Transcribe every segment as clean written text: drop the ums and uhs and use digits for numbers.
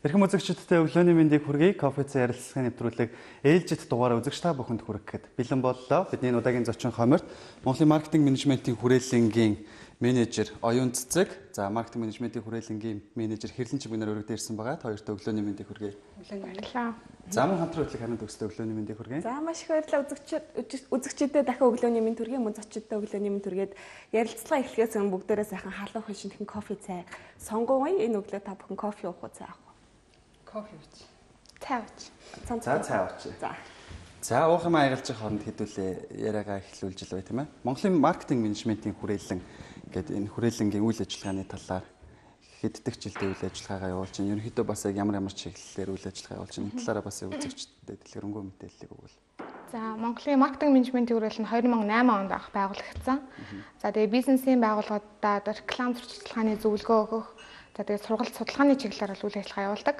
Эрхэм үзэгчдтэй өглөөний мэндийг хүргэе. Кофеце ярилцлагын нэвтрүүлэг ээлжид дугаараа үзэгч та бүхэнд хүрэхэд бэлэн боллоо. Бидний удаагийн зочин хоморт Монголын маркетинг менежментийн хүрээлэнгийн менежер Оюун Цэцэг, за маркетинг менежментийн хүрээлэнгийн менежер Хэрлэн Чигмэнээр өргөдөө ирсэн байгаа. Хоёртоо өглөөний мэндийг хүргэе. Баярлалаа. За мөн хамтран хөтлөх харин төгсдөө өглөөний мэндийг хүргэе. За маш их баярлалаа үзэгчдээ дахин өглөөний мэнд хүргэе. Мөн зочдтой өглөөний мэнд хүргээд ярилцлага эхлэхээс өмнө бүгдээрээ сайхан халуун хоншинтхэн кофе цай сонгоогоё. Энэ өглөө та бүхэн кофе уух уу, цай авах уу? Кофе ууч. Цай ууч. За цай ууч. За уух юм аягалж хооронд хэдүүлээ яриагаа эхлүүлж л бай тийм ээ. Монголын маркетинг менежментийн хүрээлэн гэдэг энэ хүрээлэнгийн үйл ажиллагааны талаар хэддэг жилдээ үйл ажиллагаагаа явуулж байна. Ерөнхийдөө бас яг ямар чиглэлээр үйл ажиллагаа явуулж байна. Энэ талаараа бас үзэгчдэд дэлгэрэнгүй мэдээллийг өгвөл. За Монголын маркетинг менежментийн хүрээлэн 2008 онд байгуулагдсан. За тэгээ бизнесийн байгууллагуудад реклам зурчилгааны зөвлөгөө өгөх, за тэгээ сургалт судалгааны чиглэлээр үйл ажиллагаа явуулдаг.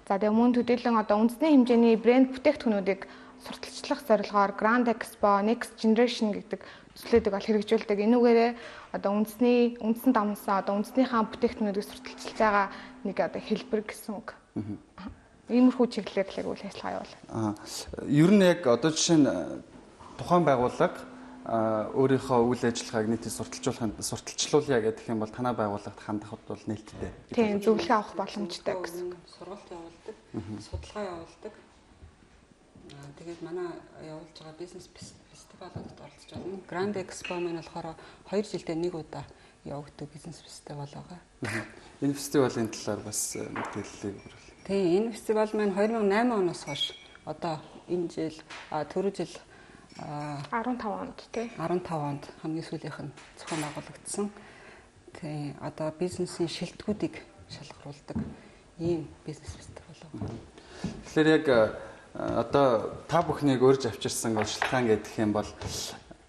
За тэгээ мөн төдийлөн одоо үндэсний хэмжээний брэнд бүтээгдэхүүнүүдийг сурталчлах зорилгоор Grand Expo, Next Generation гэдэг төслүүдийг бол хэрэгжүүлдэг. Энүүгээрээ одоо үндсэн дамнасан одоо үндэснийхээ бүтээгдэхүүнүүдийг сурталчилж байгаа нэг одоо хэлбэр гэсэн үг. Иймэрхүү чиглэлээр л үйл ажиллагаа явуулдаг. Ер нь яг одоо жишээ нь тухайн байгууллага өөрийнхөө үйл ажиллагааг нийтэд сурталчлуулъя гэдэг юм бол танай байгууллагад хандахад бол нээлттэй. Тийм, зөвлөгөө авах боломжтой гэсэн. Сургалт явуулдаг, судалгаа явуулдаг. Тэгээд манай явуулж байгаа бизнес фестивалуудад оролцож байна. Grand Expo маань болохоор 2 жилдээ нэг удаа явагддаг бизнес фестивал байгаа. Энэ фестивалийн талаар бас мэдээллийг өгвөл. Тийм, энэ фестивал маань 2008 оноос хойш одоо энэ жил түрүү жил 15 онд тий 15 онд хамгийн сүүлийнх нь зохион байгуулагдсан. Тийм, одоо бизнесийн шилдэгүүдийг шалгаруулдаг ийм бизнес фестивал байна. Тэгэхээр яг одоо та бүхнийг урьж авчирсан урьдчилгаан гэдэг юм бол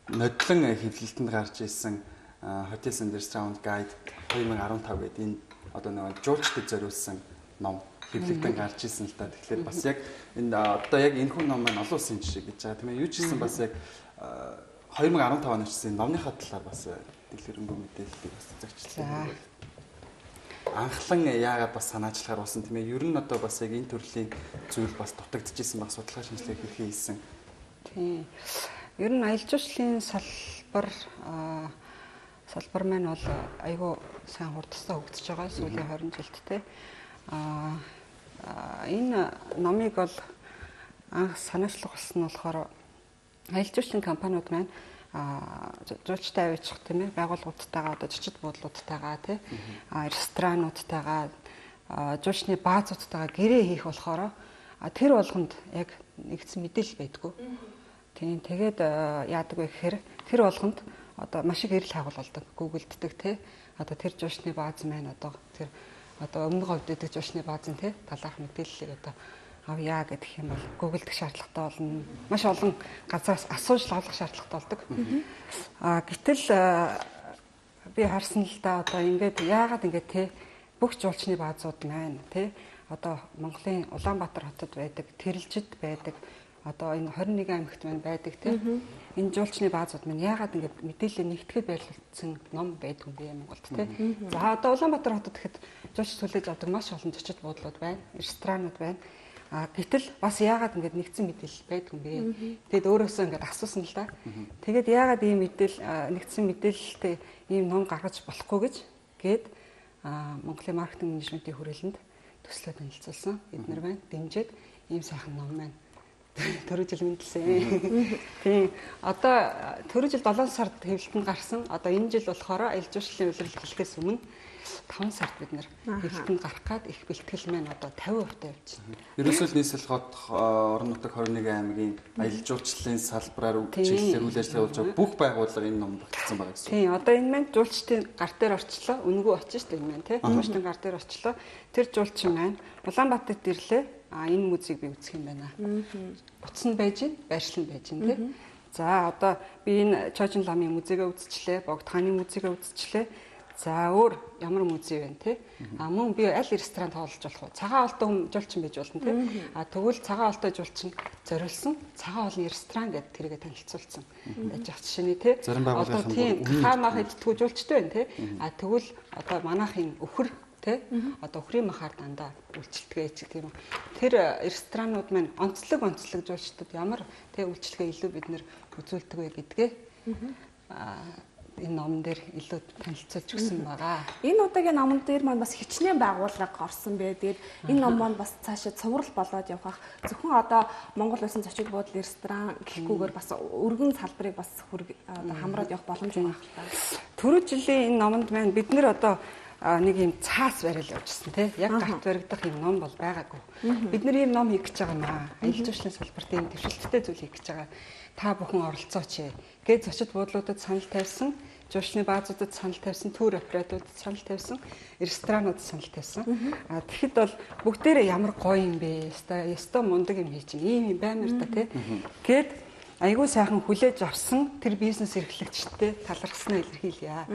нодлон хэвлэлтэнд гарч ирсэн Hotels and Restaurant Guide 2015 гэдэг энэ одоо нэг жуулчдад зориулсан ном хэвлэлтэнд гарч ирсэн л та. Тэгэхээр бас яг энэ одоо яг энэ хүн ном маань олон улсын жишээ гэж байгаа тийм ээ. Юу ч гэсэн бас яг 2015 оноос чинь номныхаа талаар бас дэлгэрэнгүй мэдээллийг бас зөвчлээ. Анхлан яагаад бас санаачлахаар болсон тийм ээ. Ер нь одоо бас яг энэ төрлийн зүйл бас дутагдчихсан баг судалгаа шинжилгээ хэрхэн хийсэн. Тийм. Ер нь аялал жуулчлалын салбар маань бол айгүй сайн хурдтай хөгжиж байгаа сүүлийн 20 жилд тий. Энэ номыг бол анх санаачлах болсон нь болохоор аялал жуулчлалын компаниуд маань жуулчтай аваачих тийм ээ байгууллагуудтайгаа одоо зочид буудлуудтайгаа тий ресторануудтайгаа жуулчны баазуудтайгаа гэрээ хийх болохоор тэр болгонд яг нэгдсэн мэдээлэл байдгүй. Тийм тэгээд яадаг вэ гэхээр тэр болгонд одоо маш их эрэл хагуулдаг гуглддаг тий одоо тэр жуулчны бааз маань одоо тэр одоо өмнө говьд идэх жуулчны баазын тий талаарх мэдээллийг одоо авъя гэх юм бол гуглдах шаардлагатай болно. Маш олон газраас асууж лавлах шаардлагатай болдог. Гэтэл би харсан л да одоо ингээд яагаад ингээд те бүх жуулчны баазууд маань те одоо Монголын Улаанбаатар хотод байдаг, Тэрэлжид байдаг, одоо энэ 21 аймагт маань байдаг те энэ жуулчны баазууд маань яагаад ингээд мэдээлэл нэгтгэхэд байрлуулсан ном байдгүй юм бэ Монголд те. За одоо Улаанбаатар хотод гэхэд жуулч төлөж авдаг маш олон зочид буудлууд байна, ресторанууд байна. Гэтэл бас яагаад ингэж нэгдсэн мэдээлэл байдгүй юм бэ? Тэгэд өөрөөсөө ингэж асуусан л да. Тэгэд яагаад ийм нэгдсэн мэдээлэлтэй ийм ном гаргаж болохгүй гээд Монголын маркетинг менежментийн хүрээлэнд төслөө танилцуулсан. Эднэр байна. Дэмжиж ийм сайхан ном маань түрүү жил мэдлсэн. Тийм. Одоо түрүү жил 7 сард хэвлэлтэнд гарсан. Одоо энэ жил болохоор аялал жуулчлалын улирал эхлэхээс өмнө 5 сард бид нэр хэвлэлтэнд гарах гад их бэлтгэл маань одоо 50% явж байна. Ерөөсөө нийслэл хот орон нутаг 21 аймгийн аялал жуулчлалын салбараар чиглэлээр үйл ажиллагаа болж байгаа бүх байгууллага энэ номд багтсан байгаа гэсэн. Тийм, одоо энэ маань жуулчдын гар дээр орчлоо. Үнэгүй очиж шүү дээ энэ маань тий. Жуулчдын гар дээр орчлоо. Тэр жуулчин маань Улаанбаатарт ирлээ. Энэ музейг би үзэх юм байна. Утас нь байж гин, байршил нь байж гин тий. За одоо би энэ Чожин ламын музейгээ үзчихлээ. Богд хааны музейгээ үзчихлээ. За өөр ямар музей вэ те? Мөн би аль ресторан тоолж болох вэ? Цагаан олтой жуулчин байж болно те. Тэгвэл цагаан олтой жуулчин зориулсан цагаан олны ресторан гэдэг тэргээ танилцуулсан. Яаж яах жишээний те? Одоо тийм хаамаа идтгүү жуулчтай байна те. Тэгвэл одоо манайхын өхөр тий. Одоо өхрийн махаар дандаа үйлчлэгээ хийчих тийм үү. Тэр ресторанууд маань онцлог жуулчдад ямар тий үйлчлэгээ илүү бид нэр үзүүлдэг вэ гэдгээ энэ номон дээр илүү танилцуулж өгсөн байгаа. Энэ удаагийн номон дээр маань бас хичнээн байгууллага орсон бэ. Тэгээд энэ ном маань бас цаашаа цуврал болоод явах. Зөвхөн одоо Монгол улсын зочид буудал ресторан гэхгүйгээр бас өргөн салбарыг бас одоо хамраад явах боломж байгаа хэл та. Түрүү жилийн энэ номонд маань бид нэр одоо нэг юм цаас барил явуулсан тий. Яг гарт баригдах юм ном бол байгаагүй. Бид нэр ийм ном хийх гэж байгаа юм аа. Аялал жуулчлалын салбарт ийм дэвшилттэй зүйл хийх гэж байгаа. Та бүхэн оролцооч гэж зочид буудлуудад санал тавьсан, жуулчны баазуудад санал тавьсан, төр операторуудад санал тавьсан, ресторануудад санал тавьсан. Тэгэхэд бол бүгдээрээ ямар гоё юм бэ? Яста мундаг юм хийж ийм юм баймар та тий. Гэт айгүй сайхан хүлээж авсан тэр бизнес эрхлэгчтэй талархснаа илэрхийлье.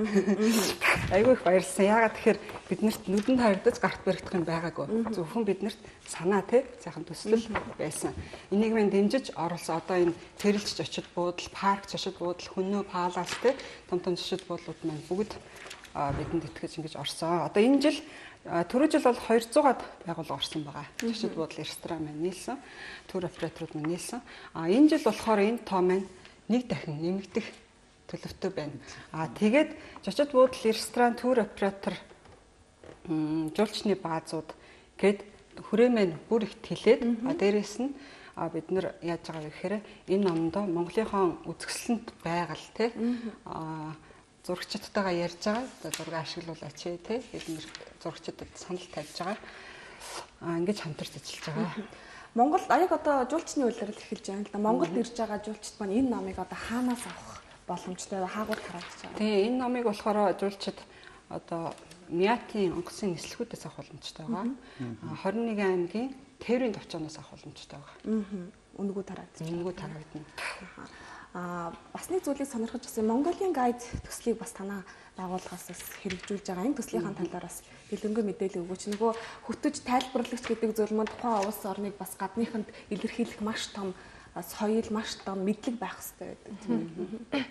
Айгүй их баярлсан. Яагаад тэгэхээр биднэрт нүдэнд харагдаж гарт баригдах юм байгаагүй. Зөвхөн биднэрт санаа тий сайхан төслөл байсан. Энийг мэн дэмжиж оруулсан одоо энэ тэрэлж зочид буудал, парк зочид буудал, хөнөө палас тий том зочид буудлууд маань бүгд бидэнд итгэж ингэж орсон. Одоо энэ жил түрүү жил бол 200-аад байгууллага орсон байгаа. Зочид буудал ресторан маань нийлсэн, тур операторууд маань нийлсэн. Энэ жил болохоор энэ тоо маань нэг дахин нэмэгдэх төлөвтэй байна. Тэгээд зочид буудал ресторан, тур оператор, жуулчны баазууд гээд хүрээ маань бүр их тэлээд дээрээс нь бид нар яаж байгаа вэ гэхээр энэ номдоо Монголынхон үзэсгэлэнт байгаль тий зурагчдтайгаа ярьж байгаа. Зураг ашиглуулаач тий. Бид нэр зурагчдад санал тавьж байгаа. Ингэж хамтарч ажиллаж байгаа. Монголд яг одоо жуулчны үйлрэл эхэлж байгаа л да. Монголд ирж байгаа жуулчд маань энэ номыг одоо хаанаас авах боломжтой хаагуул харагдаж байгаа. Тий, энэ номыг болохоор жуулчид одоо Мятын онгоцын нислэгүүдээс авах боломжтой байгаа. 21 аймгийн тээврийн товчоноос авах боломжтой байгаа. Үнгүү тараагдана. Үнгүү тараагдана. Бас нэг зүйлийг сонирхож байсан. Mongolia Guide төслийг бас танаа байгууллагаас хэрэгжүүлж байгаа. Энэ төслийнхаа талаар бас дэлгэрэнгүй мэдээлэл өгөөч. Нөгөө хөтөж тайлбарлагч гэдэг зүйл маань тухайн улс орныг бас гадныханд илэрхийлэх маш том соёл, маш том мэдлэг байх хэрэгтэй гэдэг.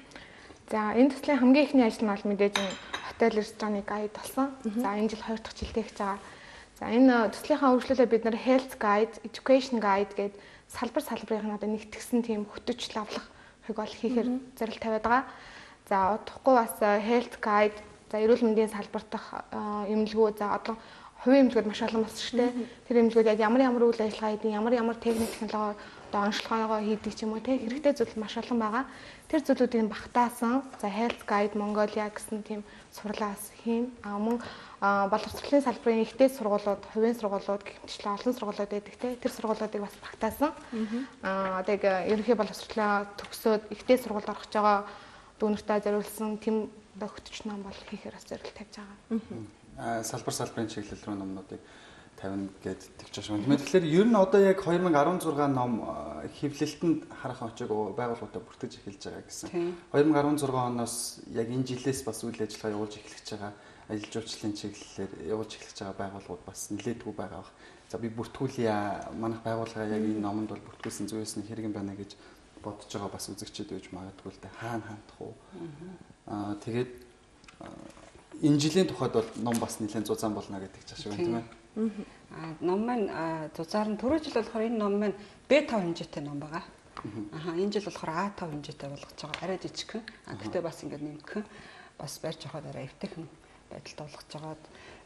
За энэ төслийн хамгийн ихний ажил нь бол мэдээж хотел рестораны гайд болсон. За энэ жил 2 дахь жилдээ хийж байгаа. За энэ төслийнхаа үргэлжлүүлээ бид нэр health guide, education guide гэдэг салбарын одоо нэгтгсэн тийм хөтөж лавлах бол хийхээр зорилт тавиад байгаа. За удахгүй бас health guide, за эрүүл мэндийн салбартах эмнэлгүү, за одоо хувийн эмнэлгүүд маш олон болсон шүү дээ. Тэр эмнэлгүүд яг ямар үйл ажиллагаа хийдэг, ямар техник технологи одоо онцлогоогоо хийдэг ч юм уу те хэрэгтэй зүйл маш олон байгаа. Тэр зүйлүүдийг багтаасан. За health guide Mongolia гэсэн тийм сурлаас хийн. Мөн боловсролын салбарын ихтэй сургуулиуд, хувийн сургуулиуд гэх мэтлээ олон сургуулиуд байдаг те. Тэр сургуулиудыг бас багтаасан. Одоо яг ерөнхий боловсролоо төгсөөд ихтэй сургуульд орох гэж байгаа дүүнэртээ зориулсан тийм хөтөч ном бол хийхээр бас зорилт тавьж байгаа. Салбарын чиглэл рүү номнуудыг тавина гэдэг тэгж байна. Тэгэхээр ер нь одоо яг 2016 ном хэвлэлтэнд харах очиг байгууллагуудаа бүртгэж эхэлж байгаа гэсэн. 2016 оноос яг энэ жилээс бас үйл ажиллагаа явуулж эхлэж байгаа аялал жуулчлалын чиглэлээр явуулж эхлэж байгаа байгууллагууд бас нэлээдгүй байгаа. За би бүртгүүлье. Манайх байгууллага яг энэ номонд бол бүртгүүлсэн зүйлс нь хэрэг юм байна гэж бодож байгаа бас үзэгчид байж магадгүй л дээ. Хаана хандах уу? Тэгээд энэ жилийн тухайд бол ном бас нэлээд зузаан болно гэдэг ч ашиг байна тийм ээ. Ном маань зузаар нь түрүү жил болохоор энэ ном маань B5 хэмжээтэй ном байгаа. Энэ жил болохоор A5 хэмжээтэй болгож байгаа. Арай жижигхэн. Гэхдээ бас ингээд нэмгхэн бас барьж авахад арай эвтэйхэн байдалд болгож байгаа.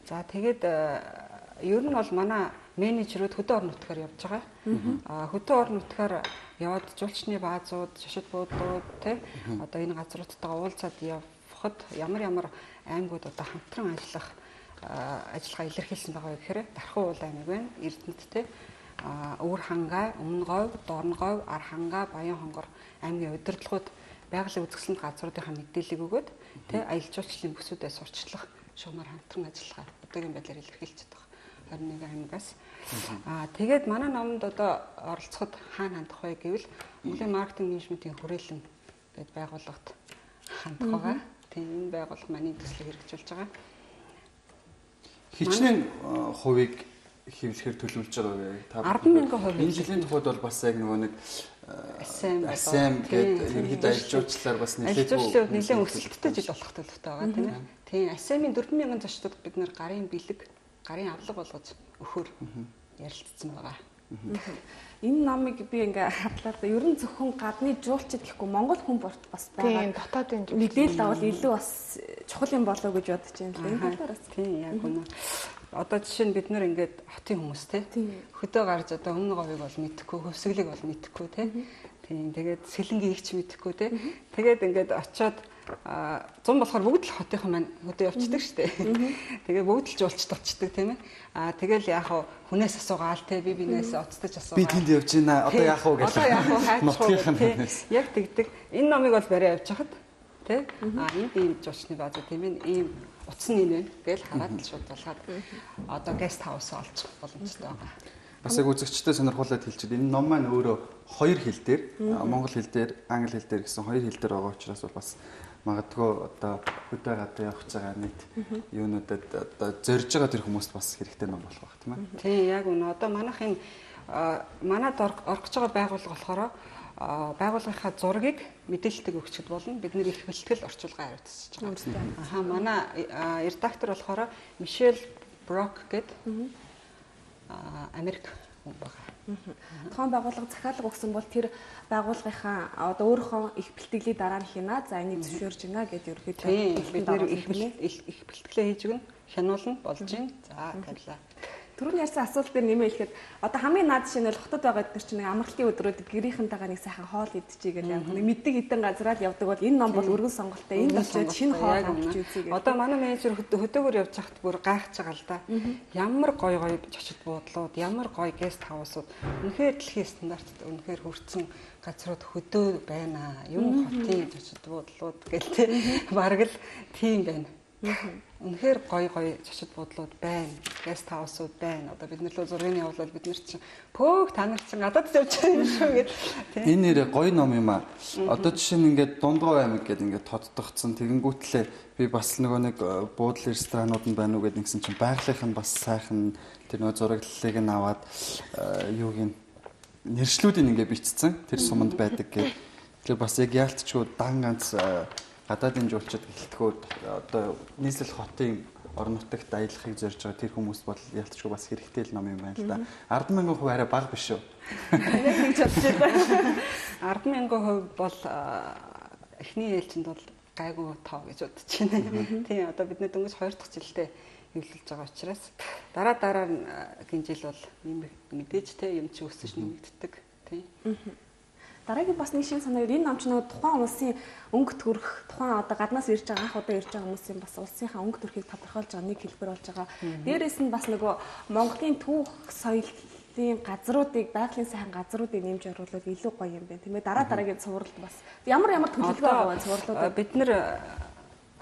За тэгээд ер нь бол манай менежерүүд хөдөө орон нутгаар явж байгаа. Хөдөө орон нутгаар яваад жуулчны баазууд, шашид буудлууд тий одоо энэ газруудтайгаа уулзаад явхад ямар аймагуд одоо хамтран ажиллах ажиллагаа илэрхийлсэн байгаа вэ гэхээр Дархан уул аймаг байна, Эрдэнэт тий Өвөр хангай, Өмнө говь, Дорн говь, Ар хангай, Баян хонгор аймгийн удирдлагууд байгалийн үзэсгэлэнт газруудынхаа мэдээллийг өгөөд тий аялал жуулчлалын бүсүүдэд сурчлах шугамар хамтран ажиллагаа одоогийн байдлаар илэрхийлж байгаа. 21 аймагаас. Тэгээд манай номонд одоо оролцоход хаана хандах вэ гэвэл Монголын маркетинг менежментийн хүрээлэн гэдэг байгууллагад хандах байгаа. Тийм энэ байгууллага манай төслийг хэрэгжүүлж байгаа. Хичнээн хувийг хэвлэхээр төлөвлөж байгаа вэ? 10,000 хувь. Энэ жилийн тухайд бол бас яг нөгөө нэг ASEM гэдэг ерөнхийдөө аялал жуулчлалаар бас нэлээд өсөлттэй жил болох төлөвтэй байгаа тийм ээ. Тийм ASEM-ийн 4,000 зочдод бид нэр гарын бэлэг гарын авлага болгож өгөхөр ярилцсан байгаа. Энэ номыг би ингээ хадлаад ер нь зөвхөн гадны жуулчид гэхгүй Монгол хүн бас байгаа. Тийм, дотоодын мэдээлэл авал илүү бас чухал юм болоо гэж бодож байна л энэ талаараас. Тийм яг үнэ. Одоо жишээ нь бид нэр ингээд хотын хүмүүс те хөдөө гарч одоо өмнө говийг бол мэдэхгүй, хөвсгөлийг бол мэдэхгүй те. Тийм тэгээд сэлэнгийг ч мэдэхгүй те. Тэгээд ингээд очиод 100 болохоор бүгд л хотынхан маань хөдөө явцдаг шүү дээ. Тэгээ бүгд л жуулчд очдаг тийм ээ. Тэгэл яг хүнээс асуугаал те би бинээс оцтож асуугаа. Би тэнд явж байна. Одоо яах вэ гэж. Одоо яах вэ хайчих. Яг тэгдэг. Энэ номыг бол барай явж хахад те. Энд ийм жуулчны база тийм ээ. Ийм утас нь энэ гэж хараад л шууд болгоод одоо гест хаус олчих боломжтой байгаа. Бас яг үзэгчтэй сонирхуулаад хэлчихээд энэ ном маань өөрөө хоёр хэл дээр монгол хэл дээр, англи хэл дээр гэсэн хоёр хэл дээр байгаа учраас бас магадгүй одоо хөдөө гадаа явж байгаа нийт юунуудад одоо зорж байгаа тэр хүмүүст бас хэрэгтэй ном болох байх тийм ээ. Тийм яг үнэ. Одоо манайх энэ манад орж байгаа байгууллага болохоор байгууллагынхаа зургийг мэдээлэлтэйг өгчөд болно. Бид нэр их бэлтгэл орчуулга хариуцж байгаа. Манай редактор болохоор Мишель Брок гэдэг Америк хүн байгаа. Тухайн байгууллага захиалга өгсөн бол тэр байгууллагынхаа одоо өөрийнхөө их бэлтгэлийг дараа нь хийнаа. За энийг зөвшөөрж гинэ гэдэг ерөөхдөө бид нэр их бэлтгэлээ хийж өгнө. Хянуулна болж гин. За тавилаа. Түрүүний ярьсан асуулт дээр нэмээ хэлэхэд одоо хамгийн наад жишээ нь хотод байгаа дээр чинь нэг амралтын өдрүүд гэрийнхэнтэйгээ нэг сайхан хоол идчихье гэж яг нэг мэддэг эдэн газраар явдаг бол энэ ном бол өргөн сонголттой. Энд очиод шинэ хоол авч үзье гэж. Одоо манай менежер хөдөөгөр явж хахад бүр гайхаж байгаа л да. Ямар гоё чочид буудлууд, ямар гоё гест хаусууд. Үнэхээр дэлхийн стандартад үнэхээр хүрсэн газрууд хөдөө байна. Юм хотын чочид буудлууд гэл тэ бараг л тийм байна. Үнэхээр гоё чочид буудлууд байна. Гест хаусууд байна. Одоо бид нэр лөө зургийг явуулаад бид нар чинь пөөх та нар чинь гадаад явж байгаа юм шүү гэд. Энэ нэр гоё ном юм аа. Одоо жишээ нь ингээд Дундгой аймаг гэдэг ингээд тодтогдсон тэгэнгүүтлээ би бас нөгөө нэг буудлын ресторанууд нь байна уу гэд нэгсэн чинь байгалийнх нь бас сайхан тэр нөгөө зураглалыг нь аваад юуг нь нэршлүүдийг ингээд бичсэн. Тэр суманд байдаг гэд. Тэгэхээр бас яг яалтчгүй дан ганц гадаадын жуулчид гэлтгөө одоо нийслэл хотын орон нутагт аялахыг зорж байгаа тэр хүмүүс бол ялцчгүй бас хэрэгтэй л ном юм байна л да. 10,000 хувь арай бага биш үү? Яг гэж бодож байна. 10,000 хувь бол эхний ээлжинд бол гайгүй тоо гэж бодож байна. Тийм одоо бид дөнгөж 2 дахь жилдээ хэвлүүлж байгаа учраас дараа нь гинжил бол мэдээж те юм чи өсөж нэмэгддэг тийм. Дараагийн бас нэг шин санаа энэ ном ч нэг тухайн улсын өнгө төрх, тухайн одоо гаднаас ирж байгаа анх удаа ирж байгаа хүмүүсийн бас улсынхаа өнгө төрхийг тодорхойлж байгаа нэг хэлбэр болж байгаа. Дээрээс нь бас нөгөө Монголын түүх соёлын газруудыг, байгалийн сайхан газруудыг нэмж оруулаад илүү гоё юм байна. Тийм ээ дараагийн цувралд бас ямар төлөвлөгөө байгаа вэ цувралууд? Бид нэр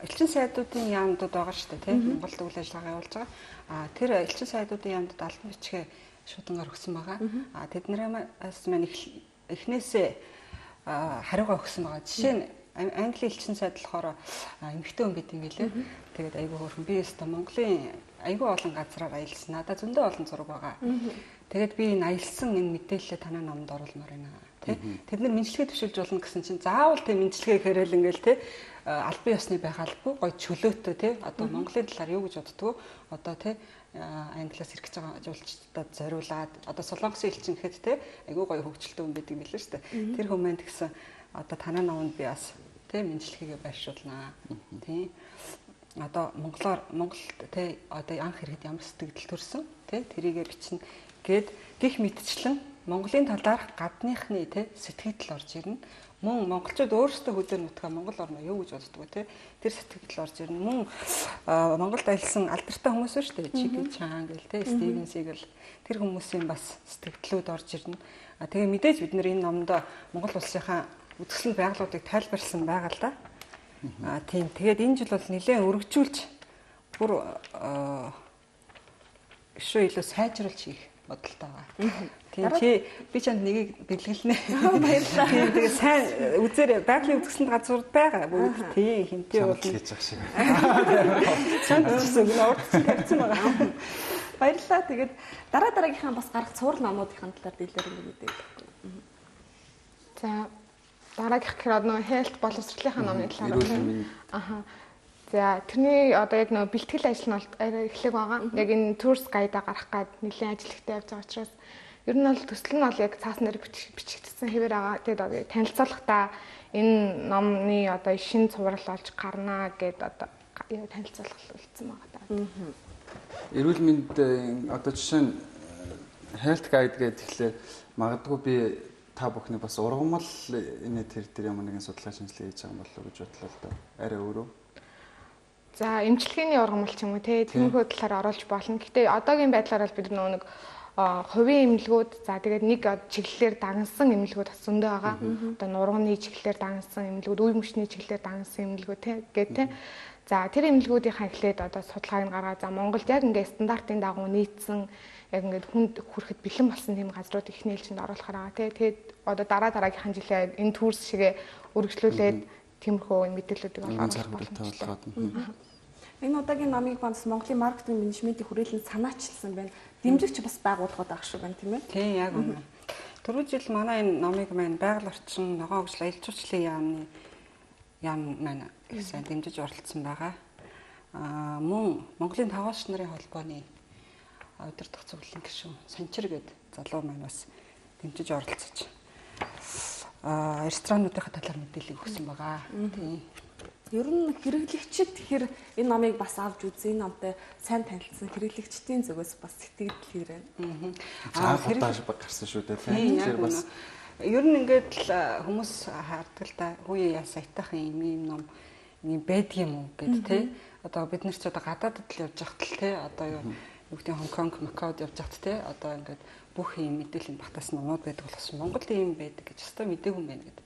элчин сайдуудын яамдууд байгаа шүү дээ, тийм Монголд үйл ажиллагаа явуулж байгаа. Тэр элчин сайдуудын яамдад албан бичгээ шуудангаар өгсөн байгаа. Тэднээс маань эхнээсээ хариугаа өгсөн байгаа. Жишээ нь Англи элчин сайд болохоор эмэгтэй хүн гэдэг юм гэлээ. Тэгээд айгүй хөөрхөн би өстө Монголын айгүй олон газраар аялсан. Надад зөндөө олон зураг байгаа. Тэгээд би энэ аялсан энэ мэдээлэлээ танай номонд оруулмаар байна. Тэд нар мэдлэгээ төвшүүлж болно гэсэн чинь заавал тийм мэдлэгээ хэрэгэл ингээл те албан ёсны байхалгүй гоё чөлөөтэй те одоо Монголын талаар юу гэж боддгоо одоо те англиас ирэх гэж байгаа жуулчдад зориулаад одоо Солонгосын элчин гэхэд те айгүй гоё хөгжилтэй хүн байдаг юм билээ шүү дээ. Тэр хүмүүнд гэсэн одоо танай номонд би бас те мэдлэгээ байршуулнаа. Тийм. Одоо Монголд те одоо анх ирэхэд ямар сэтгэл төрсөн те тэрийгэ бичнэ гэд гих мэдчлэн Монголын талаарх гадныхны те сэтгэл орж ирнэ. Мөн монголчууд өөрсдөө хөдөр нутгаа Монгол орно юу гэж боддгоо те тэр сэтгэл орж ирнэ. Мөн Монголд аялсан алдартай хүмүүс шүү дээ. Чики Чан гэл те Стивен Сигл тэр хүмүүсийн бас сэтгэлдлүүд орж ирнэ. Тэгээ мэдээж бид нэр энэ номдо Монгол улсынхаа үзэсгэлэн байгууллагыг тайлбарлсан байгаа л да. Тийм. Тэгээд энэ жил бол нэлээд өргөжүүлж бүр шүү илүү сайжруулж хийх бодолтой байгаа. Тийм чи би чанд нэгийг бэлгэлнэ. Баярлалаа. Тийм тэгээ сайн үзээрэй. Байгалийн үзэсгэлэнт газрууд байгаа. Бүгд тийм хинтээ бол хийж байгаа шиг. Чанд гэсэн урд тавьсан байгаа. Баярлалаа. Тэгээд дараагийнхаа бас гарах цуврал номуудын талаар дийлэр мэдээ. За дараагийнх гэхээр нөгөө health боловсролынхаа номын талаар байна. Аха. За тэрний одоо яг нөө бэлтгэл ажил нь бол арай эхлэх байгаа. Яг энэ tours guide-а гарах гээд нэлээд ажил ихтэй явж байгаа учраас ер нь бол төсөл нь бол яг цаасан дээр бичигдсэн хэвээр байгаа. Тэгээд одоо танилцуулахдаа энэ номны одоо шинэ цуврал болж гарнаа гэд одоо танилцуулах үлдсэн байгаа даа. Эрүүл мэндийн одоо жишээ нь health guide гэдэг тэгэхээр магадгүй би та бүхний бас ургамал энэ тэр ямар нэгэн судалгаа шинжилгээ хийж байгаа болов уу гэж бодлоо л да. Арай өөрөө. За эмчилгээний ургамал ч юм уу те тиймэрхүү талаар оруулж болно. Гэтэ одоогийн байдлаар бол бид нэг хувийн эмнэлгүүд за тэгээд нэг чиглэлээр дагнсан эмнэлгүүд бас зөндөө байгаа. Одоо нурганы чиглэлээр дагнсан эмнэлгүүд, үе мөчний чиглэлээр дагнсан эмнэлгүүд те. За тэр эмнэлгүүдийнхаа эхлээд одоо судалгааг нь гаргаад за Монголд яг ингээд стандартын дагуу нийцсэн яг ингээд хүнд хүрэхэд бэлэн болсон тийм газрууд их нээлжинд оруулахаар байгаа тий. Тэгээд одоо дараагийнхын жилээ энэ турс шигээ үргэлжлүүлээд тиймэрхүү мэдээллүүдийг болгоод энэ удаагийн номыг бас Монголын маркетинг менежментийн хүрээлэнд санаачилсан байна. Дэмжигч бас байгууллагууд ах шиг байна тийм ээ. Тийм яг үнэ. Түрүү жил манай энэ номыг маань байгаль орчин ногоон хөгжил аялал жуулчлалын яам маань их сайн дэмжиж оролцсон байгаа. Мөн Монголын тавгаач нарын холбооны удирдах зөвлөлийн гишүүн Санчир гээд залуу маань бас дэмжиж оролцож ресторануудынхаа талаар мэдээлэл өгсөн байгаа. Тийм. Ер нь хэрэглэгчид тэгэхээр энэ номыг бас авч үзээ, энэ номтой сайн танилцсан хэрэглэгчдийн зүгээс бас сэтгэл хэрэг. Хэрэглэж гарсан шүү дээ тийм. Тэгэхээр бас ер нь ингээд л хүмүүс хаардаг л да. Хөөе яа саятайхан юм ном юм байдаг юм уу гэд те. Одоо бид нар ч одоо гадаадд л явж байхад л те. Одоо юу гэдэг Хонконг, Макаод явж байхад те. Одоо ингээд бүх юм мэдээллийн батас номууд байдаг болохос Монголд юм байдаг гэж өстой мэдээгүй юм байна гэдэг.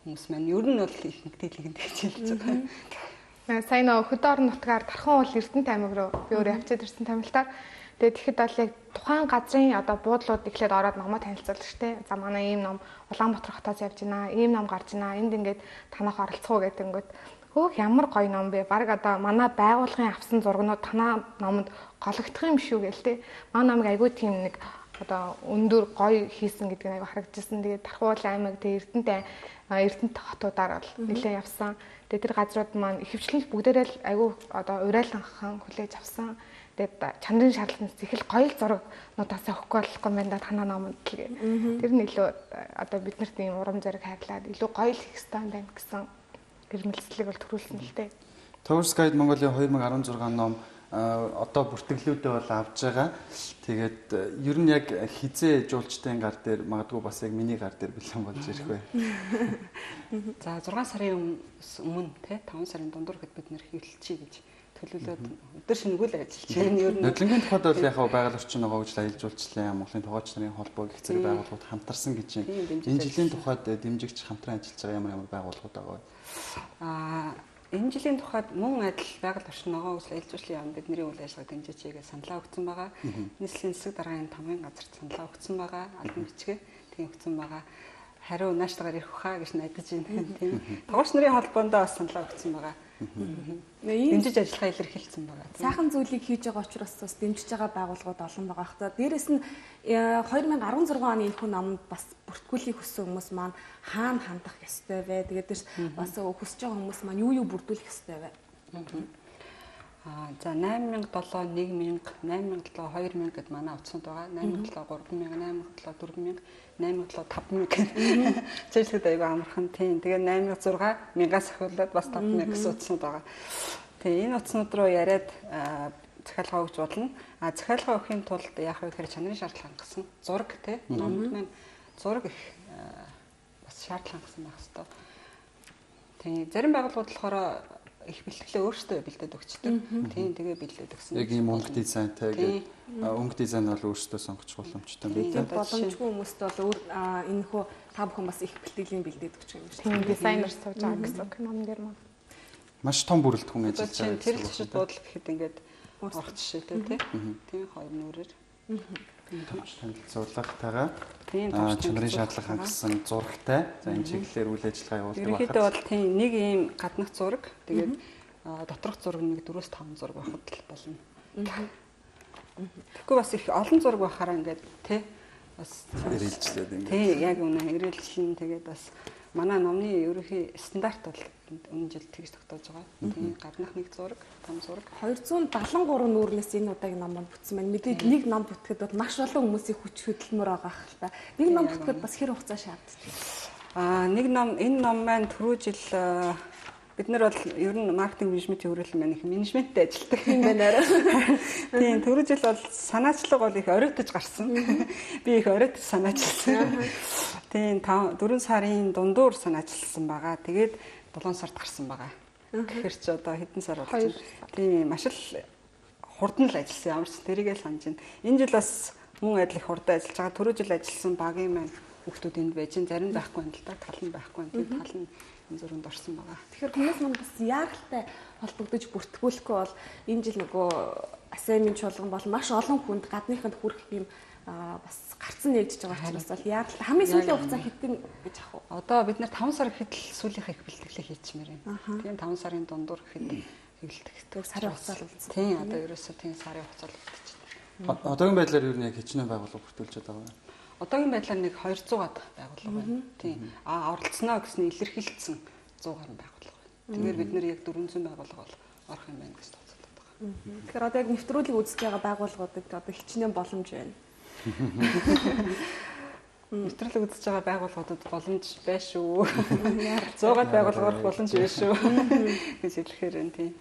Хүмүүс маань ер нь бол их мэдээлэл гэж хэлж байгаа. Сайн нөө хөдөө орон нутгаар Тархан уул Эрдэнэт аймаг руу би өөрөө явчихад ирсэн тамилтаар тэгээд тэгэхэд бол яг тухайн газрын одоо буудлууд эхлээд ороод номоо танилцуулдаг штэ. За манай ийм ном Улаанбаатар хотоос явж байна. Ийм ном гарч байна. Энд ингээд танах оролцоо гэдэг ингээд хөөх ямар гоё ном бэ? Бараг одоо манай байгууллагын авсан зургнууд танаа номонд гологдох юм шүү гээл те. Манай номыг айгүй тийм нэг одоо өндөр гоё хийсэн гэдэг нь айгүй харагдчихсан. Тэгээд Тархан уул аймаг тэгээд Эрдэнэт хотуудаар бол нэлээд явсан. Тэгээд тэр газрууд маань ихэвчлэн бүгдээрээ л айгүй одоо урайланхан хүлээж авсан. Тэгээд чанарын шаардлагаас их л гоё зурагнуудаас өгөхгүй болохгүй юм байна да танаа номонд л гээ. Тэр нь илүү одоо бид нарт ийм урам зориг хайрлаад илүү гоё л хийх хэрэгтэй байна гэсэн гэрмэлцлийг бол төрүүлсэн л дээ. Tours Guide Mongolia 2016 ном одоо бүртгэлүүдээ бол авж байгаа. Тэгээд ер нь яг хизээ жуулчдын гар дээр магадгүй бас яг миний гар дээр бэлэн болж ирэх бай. За 6 сарын өмнө те 5 сарын дундуур хэд бид нэр хөвлөчий гэж төлөвлөд өдөр шингүүл ажиллаж байна. Ер нь Нодлонгийн тухайд бол яг байгаль орчин ногоо хөгжил аялал жуулчлалын Монголын тавгаач нарын холбоо гэх зэрэг байгууллагууд хамтарсан гэж байна. Энэ жилийн тухайд дэмжигч хамтран ажиллаж байгаа ямар байгууллагууд байгаа вэ? Энэ жилийн тухайд мөн адил байгаль орчин ногоон хөгжил аялал жуулчлалын яам бидний үйл ажиллагааг дэмжиж хийгээ саналаа өгсөн байгаа. Нийслэлийн засаг даргын тамгын газарт саналаа өгсөн байгаа. Албан бичгээ тийм өгсөн байгаа. Хариу нааштайгаар ирэх хаа гэж найдаж байна. Тийм. Тавгаач нарын холбоондоо бас саналаа өгсөн байгаа. Дэмжиж ажиллахаа илэрхийлсэн байгаа. Сайхан зүйлийг хийж байгаа учраас бас дэмжиж байгаа байгууллагууд олон байгаа хта. Дээрээс нь 2016 оны энэхүү номд бас бүртгүүлэх хүссэн хүмүүс маань хаана хандах ёстой вэ? Тэгээд бас хүсэж байгаа хүмүүс маань юу бүрдүүлэх ёстой вэ? За 8007 1000 8007 2000 гэд манай утсууд байгаа. 8007 3000 8007 4000 8007 5000 гэх зэжлэгд аяга амархан тийм. Тэгээ 8006 1000-аас ахиулаад бас 5000 гэсэн утснууд байгаа. Тэгээ энэ утснууд руу яриад захиалгаа өгч болно. Захиалгаа өгөхийн тулд яах вэ гэхээр чанарын шаардлага гэсэн зураг тийм. Номд маань зураг их бас шаардлага гэсэн байх хэвээр. Тийм. Зарим байгууллагууд болохоор их бэлтгэлээ өөрсдөө бэлдээд өгчдөг. Тийм тэгээ бэлдээд өгсөн. Яг ийм өнгө дизайнтай гэдэг өнгө дизайн бол өөрсдөө сонгож боломжтой юм байна. Боломжгүй хүмүүст бол энэ хөө та бүхэн бас их бэлтгэлийн бэлдээд өгч юм шүү. Тийм дизайнер сууж байгаа гэсэн ном дээр маань. Маш том бүрэлдэхүүн ажиллаж байгаа. Тэр зочид буудлага гэхэд ингээд орох жишээтэй тийм хоёр нүрээр танилцуулгатайгаа чанарын шаардлага хангасан зурагтай за энэ чиглэлээр үйл ажиллагаа явуулдаг байна. Ерөнхийдөө бол тийм нэг ийм гаднах зураг тэгээд доторх зураг нэг 4-5 зураг байхад л болно. Тэгэхгүй бас их олон зураг байхаараа ингээд тий бас ирээлжлээд ингээд. Тий яг үнэ ирээлжлэн тэгээд бас манай номны ерөнхий стандарт бол өмнө жил тэгж тогтоож байгаа. Тийм гаднах нэг зураг, том зураг. 273 нүүрнээс энэ удаагийн ном бүтсэн байна. Мэдээд нэг ном бүтгэхэд бол маш олон хүмүүсийн хүч хөдөлмөр байгаа хэл та. Нэг ном бүтгэхэд бас хэр хугацаа шаарддаг? Нэг ном энэ ном маань түрүү жил бид нар бол ер нь маркетинг менежментийн хүрээлэн маань их менежменттэй ажилладаг юм байна. Тийм түрүү жил бол санаачлага бол их оройтож гарсан. Би их оройтож санаачилсан. Тийм 4 сарын дундуур санаачилсан байгаа. Тэгээд 7 сард гарсан байгаа. Тэгэхэр чи одоо хэдэн сар болж байна. Тийм маш л хурдан л ажилласан. Ямар ч тэрийгээ л санаж байна. Энэ жил бас мөн адил их хурдан ажиллаж байгаа. Түрүү жил ажилласан багийн маань хүүхдүүд энд байж зарим байхгүй юм л да. Тал нь байхгүй. Тийм тал нь энэ зурганд орсон байгаа. Тэгэхээр хүмүүс мань бас яаралтай холбогдож бүртгүүлэхгүй бол энэ жил нөгөө ассайнмент чуулган бол маш олон хүнд гадныханд хүрэх юм бас гарцсан нээж байгаа учраас бол яаралтай хамгийн сүүлийн хугацаа хэдэн гэж ах вэ? Одоо бид нэр 5 сар гэхэд л сүүлийнхээ их бэлтгэлээ хийчмээр байна. Тийм 5 сарын дундуур гэхэд хэвлэлтэх сарын хугацаа л үлдсэн. Тийм одоо ерөөсөө тийм сарын хугацаа л үлдчихсэн. Одоогийн байдлаар юу нэг хичнээн байгууллага бүртгүүлж байгаа юм. Одоогийн байдлаар нэг 200-аад байгууллага байна. Тийм. Оролцсноо гэсэн илэрхийлсэн 100 гаруй байгууллага байна. Тэгэхээр бид нэр яг 400 байгууллага бол орох юм байна гэж тооцоолдог байгаа. Тэгэхээр одоо яг нэвтрүүлэг үзэж байгаа байгууллагуудад одоо хичнээн боломж байна. Нэвтрүүлэг үзэж байгаа байгууллагуудад боломж байна шүү. 100-аад байгууллагаар боломж байна шүү. гэж хэлэхээр байна тийм.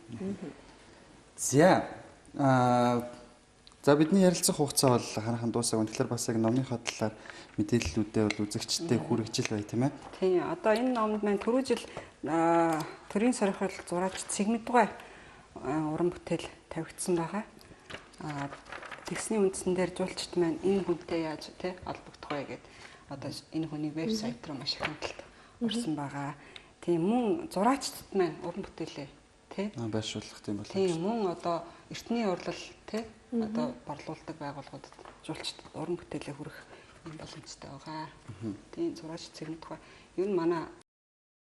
За бидний ярилцах хугацаа бол харахан дуусаагүй. Тэгэхээр бас яг номныхоо талаар мэдээллүүдээ бол үзэгчтэй хүргэж л бай тийм ээ. Тийм. Одоо энэ номд маань түрүү жил төрийн сорилхол зураач Цэгмэдгай уран бүтээл тавигдсан байгаа. Тэгсний үндсэн дээр жуулчт маань энэ хүнтэй яаж тий олбогдох вэ гэдэг одоо энэ хүний вебсайт руу маш их хөндлөлт орсон байгаа. Тийм мөн зураачтд маань уран бүтээлээ тий байршуулах тийм бол. Тийм мөн одоо эртний урлал тий одоо борлуулдаг байгууллагуудад жуулчд уран бүтээлээ хүргэх юм боломжтой байгаа. Тийм зураач Цэгмэдгай ер нь манай